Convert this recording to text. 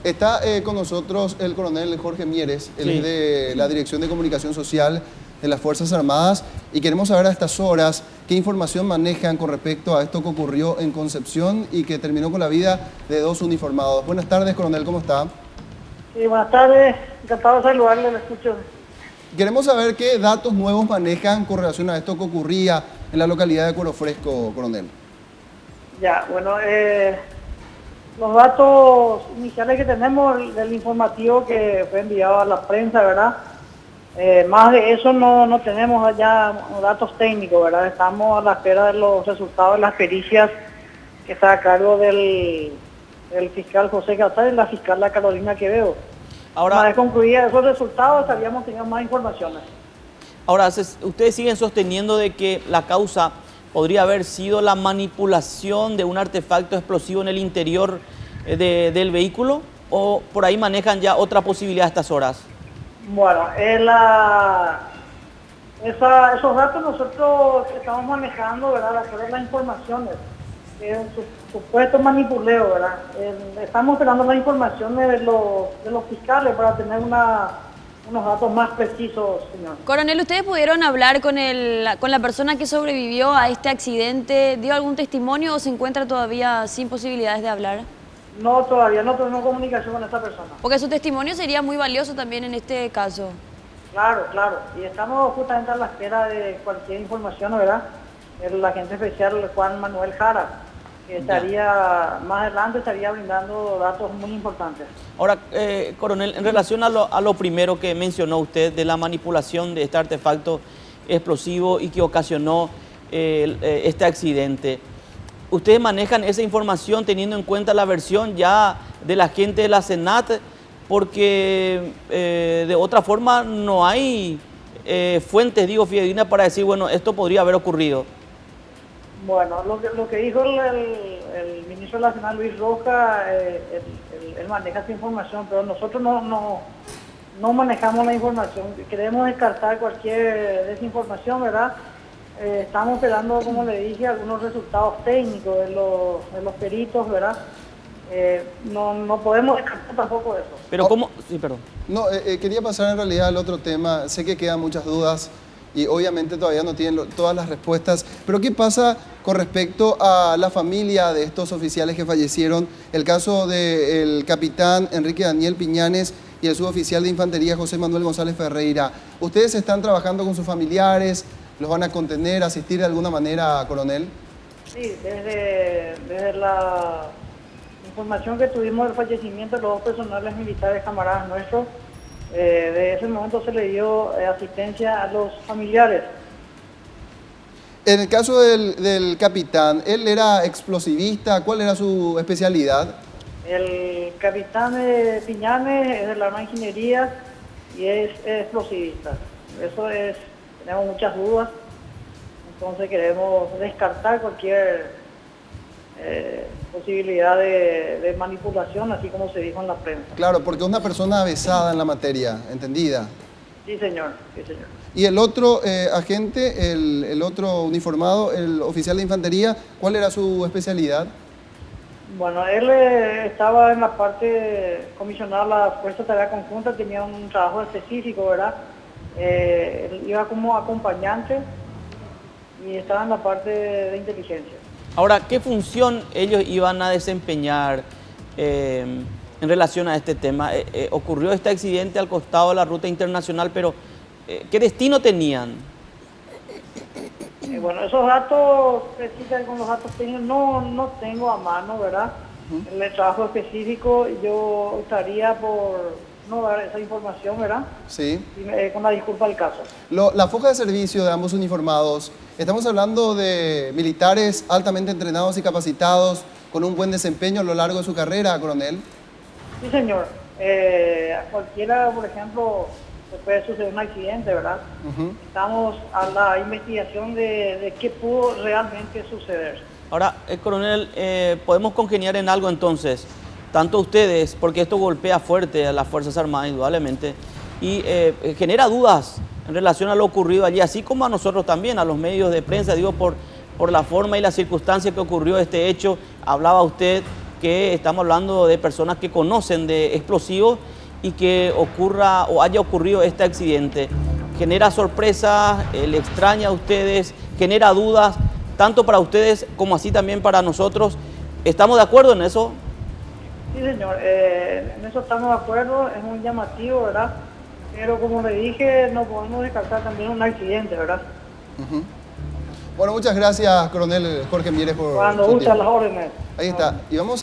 Está con nosotros el coronel Jorge Mieres, él es de la Dirección de Comunicación Social de las Fuerzas Armadas, y queremos saber a estas horas qué información manejan con respecto a esto que ocurrió en Concepción y que terminó con la vida de 2 uniformados. Buenas tardes, coronel, ¿cómo está? Sí, buenas tardes, encantado de saludarle, le escucho. Queremos saber qué datos nuevos manejan con relación a esto que ocurría en la localidad de Cuero Fresco, coronel. Ya, bueno, los datos iniciales que tenemos del informativo que fue enviado a la prensa, ¿verdad? Más de eso no tenemos ya datos técnicos, ¿verdad? Estamos a la espera de los resultados de las pericias que está a cargo del fiscal José Catar y la fiscal Carolina Quevedo. Ahora, una vez concluidas esos resultados, estaríamos teniendo más informaciones. Ahora, ustedes siguen sosteniendo de que la causa podría haber sido la manipulación de un artefacto explosivo en el interior del vehículo, o por ahí manejan ya otra posibilidad a estas horas. Bueno, esos datos nosotros estamos manejando, ¿verdad? De acuerdo a las informaciones. Un supuesto manipuleo, ¿verdad? Estamos esperando las informaciones de los fiscales para tener unos datos más precisos, señor. Coronel, ¿ustedes pudieron hablar con la persona que sobrevivió a este accidente? ¿Dio algún testimonio o se encuentra todavía sin posibilidades de hablar? No, todavía no tenemos comunicación con esta persona. Porque su testimonio sería muy valioso también en este caso. Claro, claro. Y estamos justamente a la espera de cualquier información, ¿verdad? El agente especial Juan Manuel Jara, que más adelante estaría brindando datos muy importantes. Ahora, coronel, en relación a lo primero que mencionó usted de la manipulación de este artefacto explosivo y que ocasionó este accidente, ¿ustedes manejan esa información teniendo en cuenta la versión ya de la gente de la SENAT? Porque de otra forma no hay fuentes, fidedignas para decir, bueno, esto podría haber ocurrido. Bueno, lo que dijo el ministro de la Nacional, Luis Roca, él maneja esa información, pero nosotros no manejamos la información. Queremos descartar cualquier desinformación, ¿verdad? Estamos esperando, como le dije, algunos resultados técnicos de los peritos, ¿verdad? No podemos descartar tampoco eso. Pero ¿cómo? Sí, perdón. No, quería pasar en realidad al otro tema. Sé que quedan muchas dudas y obviamente todavía no tienen todas las respuestas, pero ¿qué pasa con respecto a la familia de estos oficiales que fallecieron? El caso del capitán Enrique Daniel Piñanes y el suboficial de infantería José Manuel González Ferreira. ¿Ustedes están trabajando con sus familiares? ¿Los van a contener, asistir de alguna manera, coronel? Sí, desde la información que tuvimos del fallecimiento de los 2 personales militares camaradas nuestros, de ese momento se le dio asistencia a los familiares. En el caso del capitán, ¿él era explosivista? ¿Cuál era su especialidad? El capitán Piñanes es de la Armada de Ingeniería y es explosivista. Tenemos muchas dudas, entonces queremos descartar cualquier posibilidad de manipulación, así como se dijo en la prensa. Claro, porque es una persona avesada en la materia, entendida. Sí, señor. Sí, señor. Y el otro agente, el otro uniformado, el oficial de infantería, ¿cuál era su especialidad? Bueno, él estaba en la parte comisionada a la Fuerza de Tarea Conjunta, tenía un trabajo específico, ¿verdad? Él iba como acompañante y estaba en la parte de inteligencia. Ahora, ¿qué función ellos iban a desempeñar en relación a este tema? Ocurrió este accidente al costado de la ruta internacional, pero ¿qué destino tenían? Bueno, esos datos, precisamente con los datos técnicos, no tengo a mano, ¿verdad? El trabajo específico, yo estaría por no dar esa información, ¿verdad? Sí. Y, con la disculpa del caso. La foja de servicio de ambos uniformados, estamos hablando de militares altamente entrenados y capacitados con un buen desempeño a lo largo de su carrera, coronel. Sí, señor. A cualquiera, por ejemplo, se puede suceder un accidente, ¿verdad? Estamos a la investigación de qué pudo realmente suceder. Ahora, coronel, podemos congeniar en algo entonces, tanto ustedes, porque esto golpea fuerte a las Fuerzas Armadas, indudablemente, y genera dudas en relación a lo ocurrido allí, así como a nosotros también, a los medios de prensa, digo, por la forma y la circunstancia que ocurrió este hecho. Hablaba usted que estamos hablando de personas que conocen de explosivos y que ocurra o haya ocurrido este accidente. Genera sorpresas, le extraña a ustedes, genera dudas, tanto para ustedes como así también para nosotros. ¿Estamos de acuerdo en eso? Sí, señor, en eso estamos de acuerdo, es muy llamativo, ¿verdad? Pero como le dije, no podemos descartar también un accidente, ¿verdad? Bueno, muchas gracias, coronel Jorge Mieres, por Cuando su gustan tiempo. las órdenes. Ahí está. Y vamos...